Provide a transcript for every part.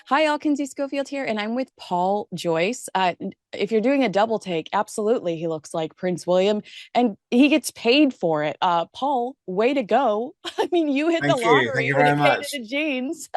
Hi, all. Kinsey Schofield here, and I'm with Paul Joyce. If you're doing a double take, absolutely, he looks like Prince William, and he gets paid for it. Paul, way to go! I mean, you hit the Thank you. Thank lottery you when very it came to much. the jeans.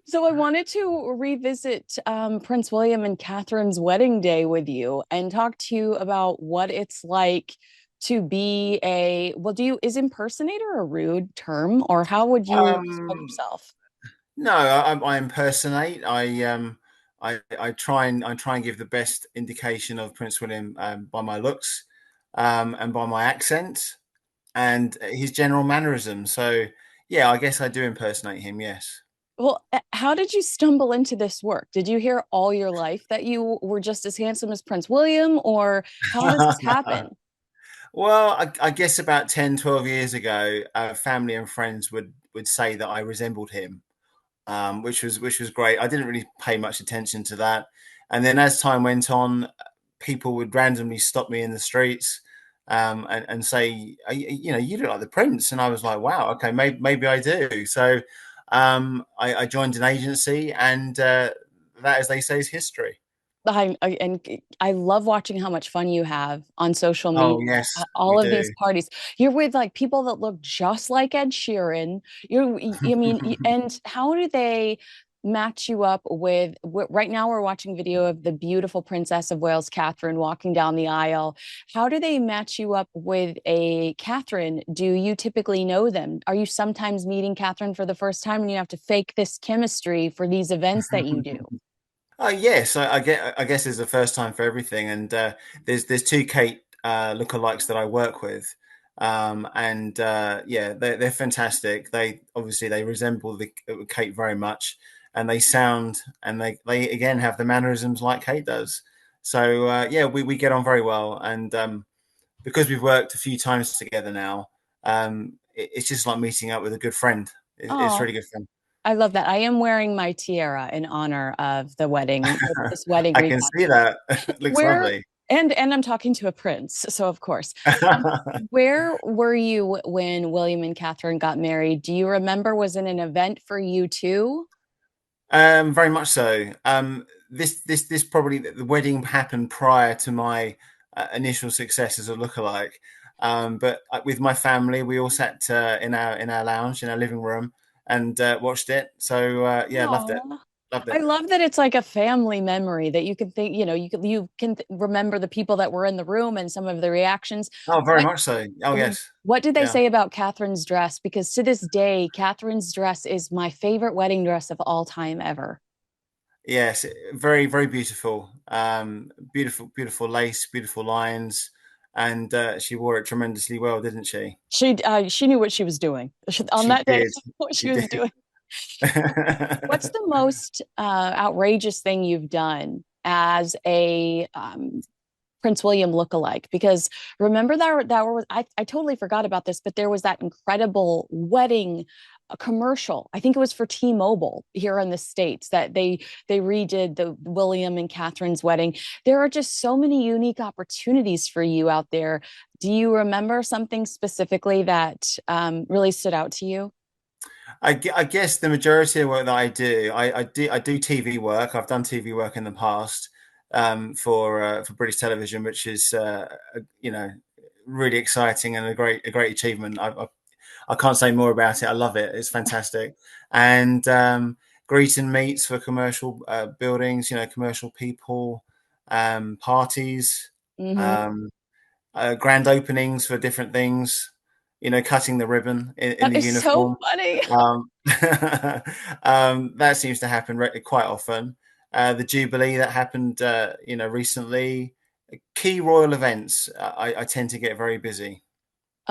So I wanted to revisit Prince William and Catherine's wedding day with you and talk to you about what it's like to be well, is impersonator a rude term, or how would you describe Um, yourself? no, I impersonate. I try and give the best indication of Prince William by my looks, and by my accent and his general mannerisms. So yeah, I guess I do impersonate him. Yes. Well, how did you stumble into this work? Did you hear all your life that you were just as handsome as Prince William, or how does this happen? Well, I guess about 10, 12 years ago, family and friends would say that I resembled him, which was great. I didn't really pay much attention to that, and then as time went on, people would randomly stop me in the streets, and say, you look like the Prince," and I was like, "Wow, okay, maybe I do." So I joined an agency, and that, as they say, is history. And I love watching how much fun you have on social Oh media. yes, we All of these do. parties, you're with like people that look just like Ed Sheeran. I mean, and how do they match you up with? Right now, we're watching video of the beautiful Princess of Wales, Catherine, walking down the aisle. How do they match you up with a Catherine? Do you typically know them? Are you sometimes meeting Catherine for the first time, and you have to fake this chemistry for these events that you do? Yes, I guess there's a first time for everything, and there's two Kate lookalikes that I work with, and yeah, they're fantastic. They resemble the Kate very much, and they sound and they again have the mannerisms like Kate does. So yeah, we get on very well, and because we've worked a few times together now, it's just like meeting up with a good friend. It's Oh, really good fun. I love that. I am wearing my tiara in honor of the wedding, this wedding I we've can had. see that. It looks Where lovely. and I'm talking to a prince, so of course. Um, where were you when William and Catherine got married? Do you remember? Was it an event for you too? Very much so. This probably the wedding happened prior to my initial success as a lookalike. But with my family, we all sat in our lounge in our living room and watched it. So yeah, loved it. Oh, Loved I it. love that it's like a family memory that you can think, remember the people that were in the room and some of the reactions. Oh, very What much so. Oh, yes. what did they Yeah. say about Catherine's dress? Because to this day, Catherine's dress is my favorite wedding dress of all time ever. Yes. Very, very beautiful. Beautiful, beautiful lace, beautiful lines, and she wore it tremendously well, didn't she? She knew what she was doing. On She that day, did. she knew what She she was did. doing. What's the most outrageous thing you've done as a Prince William lookalike? Because remember that was I totally forgot about this, but there was that incredible wedding commercial. I think it was for T-Mobile here in the States that they redid the William and Catherine's wedding. There are just so many unique opportunities for you out there. Do you remember something specifically that really stood out to you? I guess the majority of work that I do TV work. I've done TV work in the past, for British television, which is you know really exciting and a great achievement. I can't say more about it. I love it. It's fantastic. And greet and meets for commercial buildings, commercial people, parties, Hmm. um, grand openings for different things. Cutting the ribbon in That the is so uniform. funny. Um, that seems to happen quite often. The Jubilee that happened, recently. Key royal events, I tend to get very busy.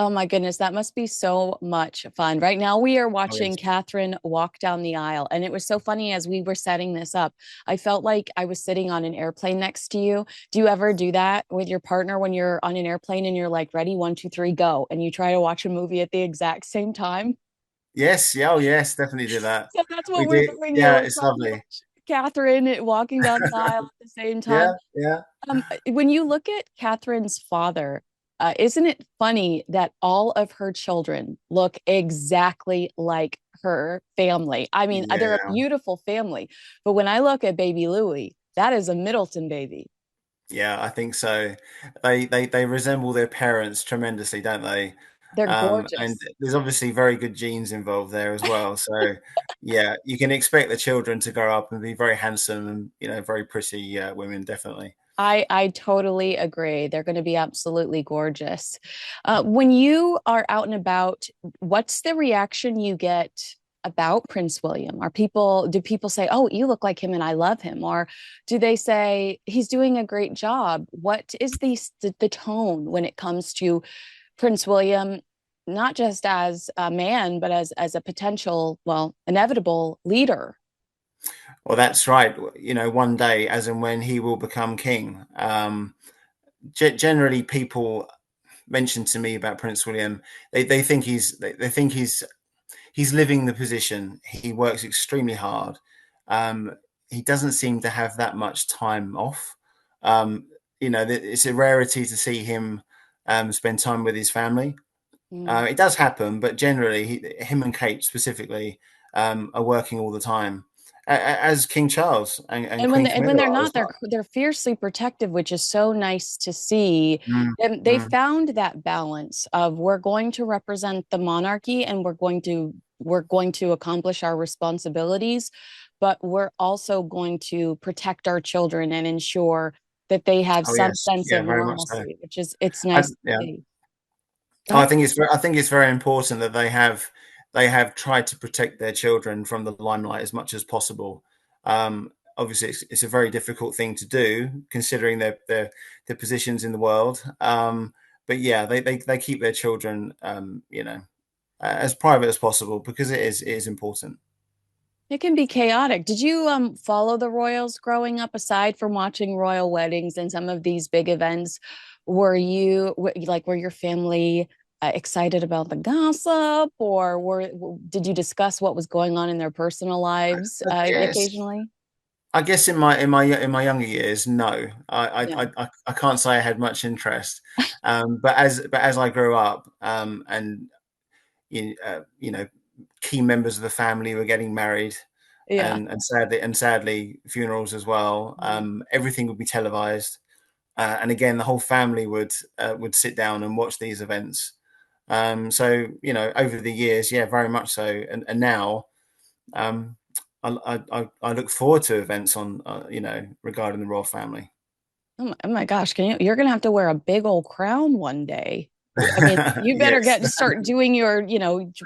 Oh my goodness, that must be so much fun. Right now, we are Oh, watching yes. Catherine walk down the aisle. And it was so funny as we were setting this up. I felt like I was sitting on an airplane next to you. Do you ever do that with your partner when you're on an airplane and you're like, ready, one, two, three, go, and you try to watch a movie at the exact same time? Yes, yeah, oh yes, definitely do that. So that's what We we're do. doing here. Yeah, We're it's trying to lovely. watch Catherine walking down the aisle at the same Yeah, time. yeah. When you look at Catherine's father, isn't it funny that all of her children look exactly like her family? I mean, they're a Yeah, beautiful family, but when I look at baby Louie, that is a Middleton baby. yeah, I think so. They resemble their parents tremendously, don't they? They're And gorgeous. there's obviously very good genes involved there as well. So yeah, you can expect the children to grow up and be very handsome and very pretty women, definitely. I totally agree. They're going to be absolutely gorgeous. When you are out and about, what's the reaction you get about Prince William? Do people say, "Oh, you look like him and I love him," or do they say he's doing a great job? What is the tone when it comes to Prince William, not just as a man, but as a potential, well, inevitable leader? Well, that's right. One day, as and when he will become king. Generally, people mention to me about Prince William. They think he's living the position. He works extremely hard. Um, he doesn't seem to have that much time off. Um, it's a rarity to see him spend time with his family. Mm. It does happen, but generally, him and Kate specifically are working all the time, as King Charles and And when Queen and when Camilla they're are not, as well. they're fiercely protective, which is so nice to see. Mm, And they mm. found that balance of we're going to represent the monarchy and we're going to accomplish our responsibilities, but we're also going to protect our children and ensure that they have Oh some yes, sense yeah, of very much so. normalcy, which is it's nice to Yeah. see. I That think it's very important that they have tried to protect their children from the limelight as much as possible. Obviously, it's a very difficult thing to do considering their positions in the world. But yeah, they keep their children, as private as possible because it is important. it can be chaotic. Did you follow the royals growing up aside from watching royal weddings and some of these big events? Were your family excited about the gossip or did you discuss what was going on in their personal lives I guess occasionally? I guess in my younger years, no, Yeah. I can't say I had much interest. But as I grew up, and you know, key members of the family were getting married, Yeah. and sadly funerals as well. Mhm. Everything would be televised, and again, the whole family would sit down and watch these events. So over the years, yeah, very much so, and now. Um, I look forward to events on regarding the royal family. Oh my gosh, you're gonna have to wear a big old crown one day. I mean, you better Yes. start doing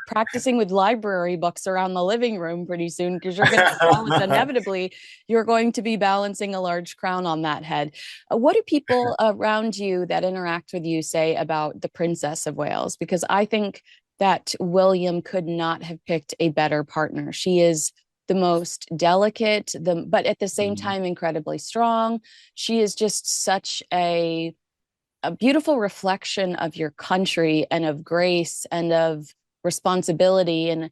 practicing with library books around the living room pretty soon because you're going to balance inevitably, you're going to be balancing a large crown on that head. What do people around you that interact with you say about the Princess of Wales? Because I think that William could not have picked a better partner. She is the most delicate, but at the same Mm. time incredibly strong. She is just such a beautiful reflection of your country and of grace and of responsibility. And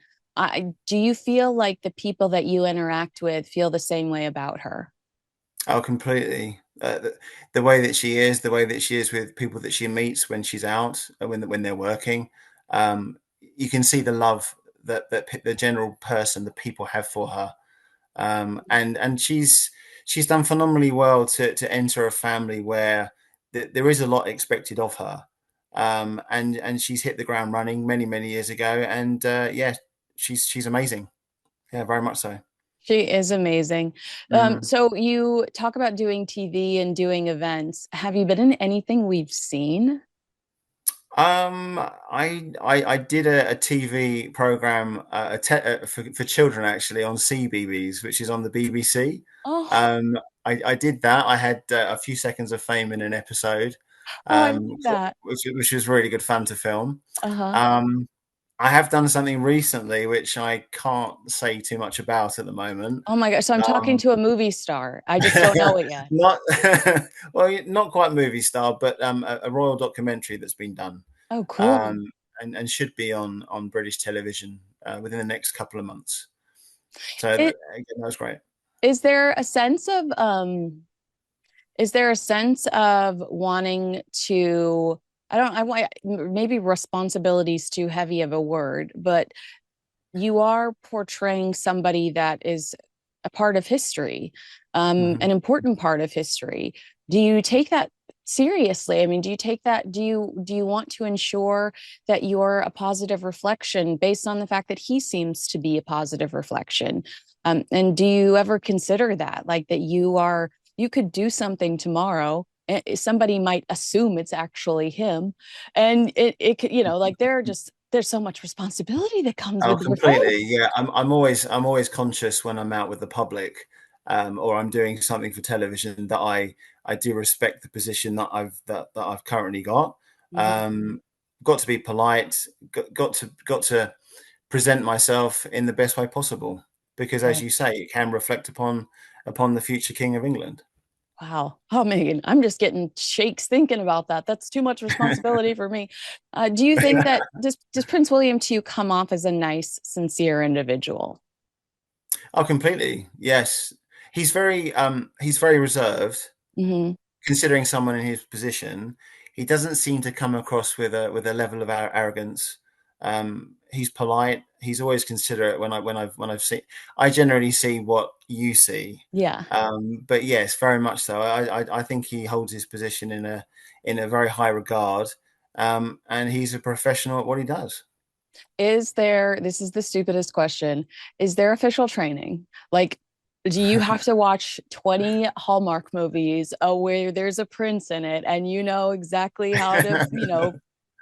do you feel like the people that you interact with feel the same way about her? Oh, completely. The way that she is, the way that she is with people that she meets when she's out, when they're working, you can see the love that the general person, the people have for her. And she's done phenomenally well to enter a family where there is a lot expected of her, and she's hit the ground running many years ago, and yeah, she's amazing. Yeah, very much so. She is amazing. Mm. So you talk about doing TV and doing events. Have you been in anything we've seen? I did a TV program, for children actually on CBeebies, which is on the BBC. Oh, Um, I did that. I had a few seconds of fame in an episode, oh, I love that. which was really good fun to film. Uh-huh. Um, I have done something recently which I can't say too much about at the moment. Oh my gosh. So I'm talking Um, to a movie star. I just don't know it yet. not well, not quite movie star, but a royal documentary that's been done, Oh, cool. um, and should be on British television within the next couple of months. So It, again, that was great. is there a sense of wanting to I don't, I want, maybe responsibility is too heavy of a word, but you are portraying somebody that is a part of history, Mhm. an important part of history. Do you take that seriously? I mean, do you take that? Do you want to ensure that you're a positive reflection based on the fact that he seems to be a positive reflection? And do you ever consider that, like that you could do something tomorrow? Somebody might assume it's actually him, and it could, like there's so much responsibility that comes Oh, with the role. completely. Yeah, I'm always conscious when I'm out with the public, or I'm doing something for television that I do respect the position that I've currently got. Mhm. Um, got to be polite. Got to present myself in the best way possible because, as Yeah. you say, it can reflect upon the future King of England. Wow. Oh, Megan, I'm just getting shakes thinking about that. That's too much responsibility for me. Do you think that does Prince William to you come off as a nice, sincere individual? Oh, completely. Yes, he's very reserved. Hmm. Considering someone in his position, he doesn't seem to come across with a level of arrogance. He's polite. He's always considerate. When I've seen, I generally see what you see. Yeah. But yes, very much so. I think he holds his position in a very high regard, and he's a professional at what he does. This is the stupidest question, is there official training? Like, do you have to watch 20 Hallmark movies where there's a prince in it and you know exactly how to,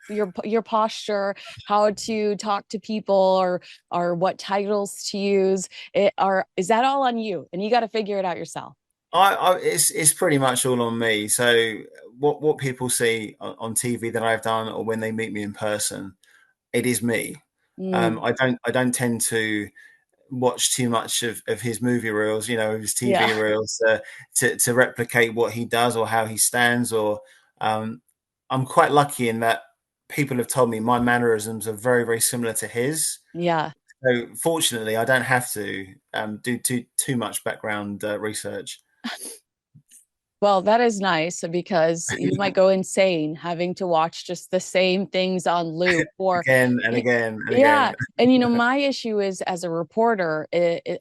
your posture, how to talk to people or what titles to use? Is that all on you? And you got to figure it out yourself. It's pretty much all on me. So what people see on TV that I've done, or when they meet me in person, it is me. Mm, I don't tend to watch too much of his movie reels, his yeah. TV reels, to replicate what he does or how he stands. Or I'm quite lucky in that people have told me my mannerisms are very, very similar to his. Yeah. So fortunately, I don't have to do too much background research. Well, that is nice because you might go insane having to watch just the same things on loop or Again and again and yeah. again. And my issue is as a reporter,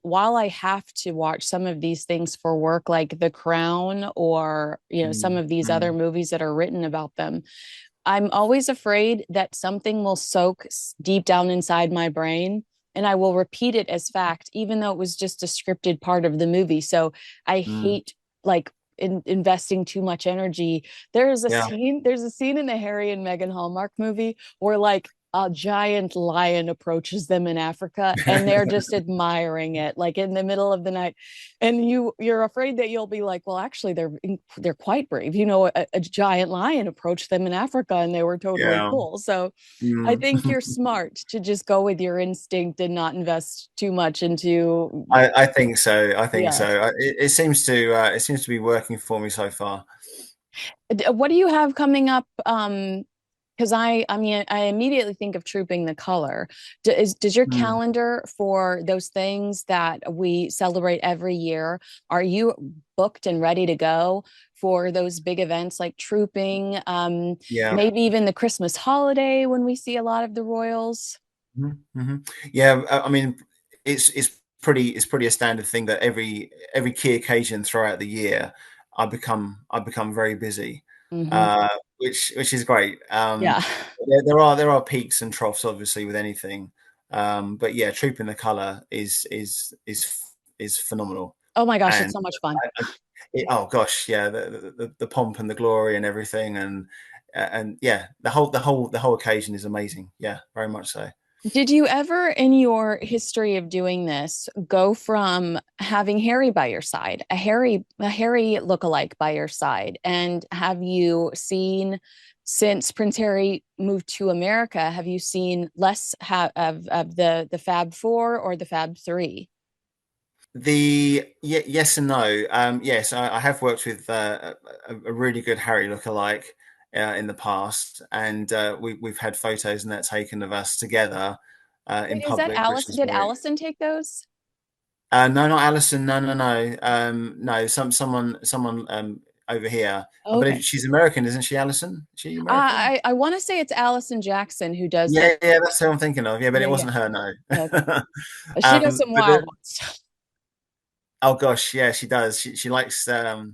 while I have to watch some of these things for work, like The Crown or, some Mm, of these other mm, movies that are written about them, I'm always afraid that something will soak deep down inside my brain and I will repeat it as fact, even though it was just a scripted part of the movie. So I mm. hate like investing too much energy. Yeah. There's a scene in the Harry and Meghan Hallmark movie where like a giant lion approaches them in Africa and they're just admiring it like in the middle of the night, and you're afraid that you'll be like, well, actually they're quite brave, a giant lion approached them in Africa and they were totally Yeah. cool. So I Mm. think you're smart to just go with your instinct and not invest too much into. I think so. I think Yeah. so. It seems to be working for me so far. What do you have coming up? Because I mean, I immediately think of Trooping the Color. Does your Mm. calendar for those things that we celebrate every year, are you booked and ready to go for those big events like Trooping? Yeah. Maybe even the Christmas holiday when we see a lot of the royals? Mhm, mhm. Yeah, I mean, it's pretty a standard thing that every key occasion throughout the year, I become very busy, Hmm. uh, which is great. Yeah. There are peaks and troughs, obviously, with anything, but yeah, Trooping the Colour is phenomenal, Oh my gosh, it's and so much fun. oh gosh, yeah, the pomp and the glory and everything, and yeah, the whole occasion is amazing. Yeah, very much so. Did you ever, in your history of doing this, go from having Harry by your side, a Harry lookalike by your side, and have you seen, since Prince Harry moved to America, have you seen less of the Fab Four or the Fab Three? Yes and no. Yes, I have worked with a really good Harry lookalike in the past, and we've had photos and that taken of us together in Wait, is that public, which Alice? is Did very. Allison take those? No, not Alison. No, no, no. No, someone. over here. I Okay. believe she's American, isn't she, Alison? Is she American? I want to say it's Allison Jackson who does the. Yeah, yeah, that's who I'm thinking of. Yeah, but Yeah, it yeah. wasn't her, no. Okay. She does some But wild ones. oh gosh, yeah, she does. She likes to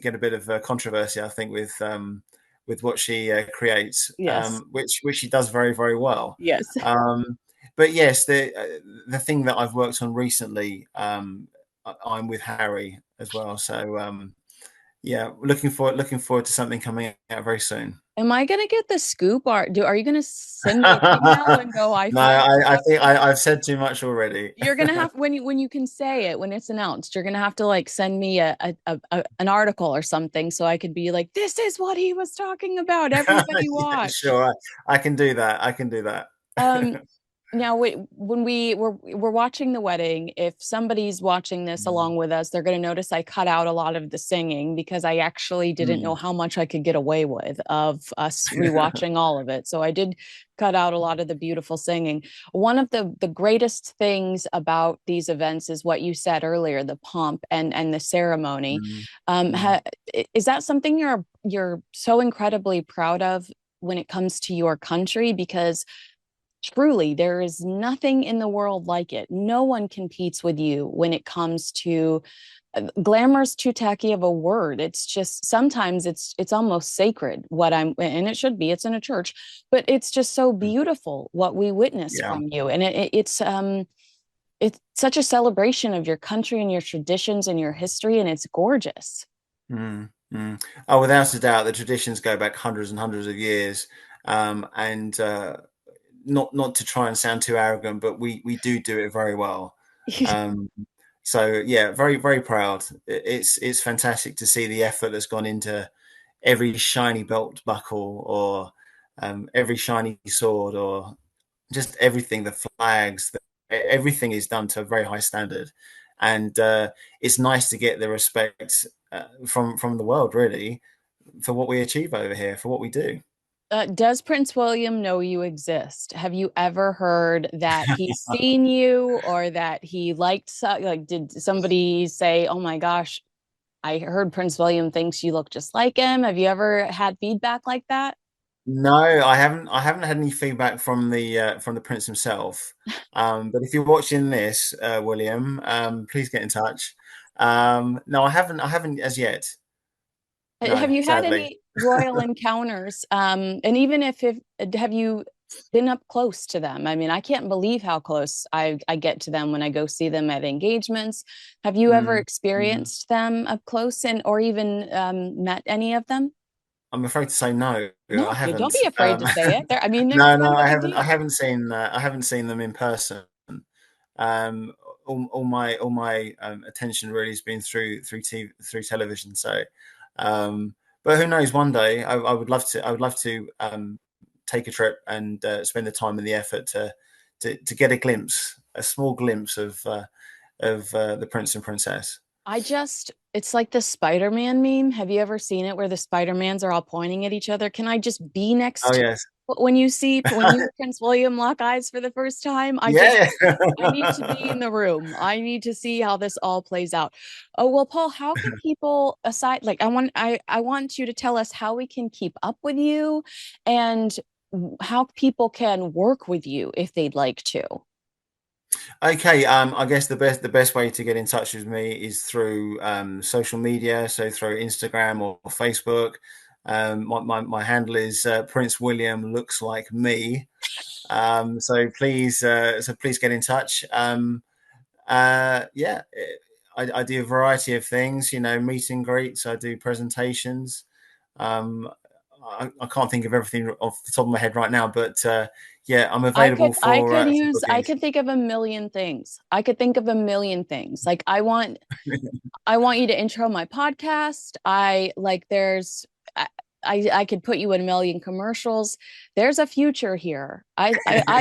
get a bit of controversy, I think, with what she creates, Yes. which she does very very well. Yes. Um, but yes, the thing that I've worked on recently, I'm with Harry as well. So yeah, looking forward to something coming out very soon. Am I gonna get the scoop? Or are you gonna send me an email and go, I No, found I out? think I've said too much already. You're gonna have when you can say it when it's announced, you're gonna have to like send me an article or something so I could be like, this is what he was talking about. Everybody Yeah, watch. sure, I can do that. I can do that. Um, Now, when we're watching the wedding, if somebody's watching this Mm, along with us, they're going to notice I cut out a lot of the singing because I actually didn't know mm, how much I could get away with of us rewatching all of it. So I did cut out a lot of the beautiful singing. One of the greatest things about these events is what you said earlier, the pomp and the ceremony. mm, Um, mm, ha, is that something you're so incredibly proud of when it comes to your country? Because truly, there is nothing in the world like it. No one competes with you when it comes to glamour's too tacky of a word. It's just sometimes it's almost sacred what I'm and it should be. It's in a church, but it's just so mm. beautiful what we witness Yeah. from you, and it's such a celebration of your country and your traditions and your history, and it's gorgeous. Mm, mm. Oh, without a doubt, the traditions go back hundreds and hundreds of years, and not to try and sound too arrogant, but we do it very well. Um, so yeah, very very proud. It's fantastic to see the effort that's gone into every shiny belt buckle or every shiny sword or just everything. The flags, everything is done to a very high standard, and it's nice to get the respect from the world really for what we achieve over here, for what we do. Does Prince William know you exist? Have you ever heard that he's seen you or that he liked, like, did somebody say, oh my gosh, I heard Prince William thinks you look just like him? Have you ever had feedback like that? No, I haven't. I haven't had any feedback from the prince himself. But if you're watching this, William, please get in touch. No, I haven't. I haven't as yet. Have No, you had sadly. any royal encounters? And even if have you been up close to them? I mean, I can't believe how close I get to them when I go see them at engagements. Have you ever Mm, mm. experienced them up close and or even met any of them? I'm afraid to say no. No, I you don't haven't. be afraid to say it. I mean, they're No, no, kind of a I big haven't. I deal. haven't seen. I haven't seen them in person. Um, all my attention really has been through television. So, but who knows? One day, I would love to. I would love to take a trip and spend the time and the effort to get a glimpse, a small glimpse of the prince and princess. It's like the Spider-Man meme. Have you ever seen it where the Spider-Mans are all pointing at each other? Can I just be next Oh to yes, when you and Prince William lock eyes for the first time? yeah. I need to be in the room. I need to see how this all plays out. Oh, well, Paul, how can people aside like I want you to tell us how we can keep up with you and how people can work with you if they'd like to. Okay, I guess the best way to get in touch with me is through social media, so through Instagram or Facebook. My handle is Prince William looks like me. So please get in touch. Yeah, I do a variety of things. You know, meet and greets. I do presentations. Um, I can't think of everything off the top of my head right now, but yeah, I'm available for I bookings. could think of a million things. I could think of a million things. Like I want you to intro my podcast. I like there's I could put you in a million commercials. There's a future here.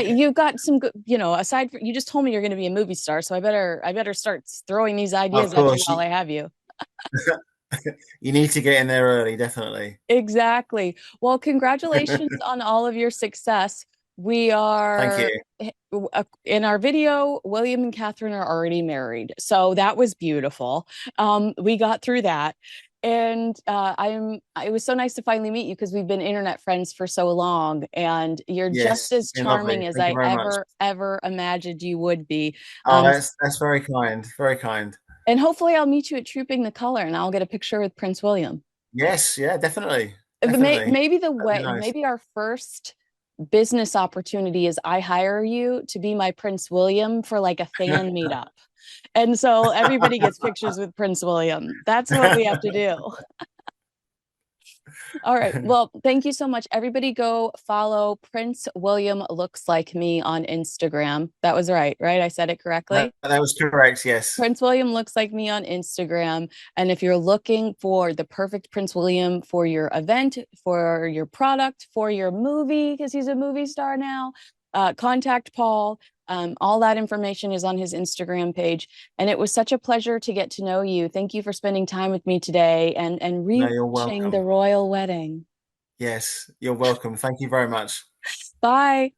You've got some good, aside from you just told me you're going to be a movie star, so I better start throwing these Of ideas at you course, while I have you. you need to get in there early, definitely. Exactly. Well, congratulations on all of your success. We Thank are you. in our video, William and Catherine are already married. So that was beautiful. We got through that. And it was so nice to finally meet you because we've been internet friends for so long, and you're just Yes, as been lovely. charming as Thank you I very much. ever imagined you would be. Oh, Um, that's very kind. Very kind. and hopefully I'll meet you at Trooping the Color and I'll get a picture with Prince William. Yes, yeah, definitely. Definitely. Maybe the That'd be way, nice. maybe our first business opportunity is I hire you to be my Prince William for like a fan meetup. And so everybody gets pictures with Prince William. That's what we have to do. All right. Well, thank you so much. Everybody go follow Prince William Looks Like Me on Instagram. That was right, right? I said it correctly. That was correct, yes. Prince William Looks Like Me on Instagram. And if you're looking for the perfect Prince William for your event, for your product, for your movie, because he's a movie star now, contact Paul. All that information is on his Instagram page. And it was such a pleasure to get to know you. Thank you for spending time with me today and No, you're rewatching the welcome. royal wedding. Yes, you're welcome. Thank you very much. Bye.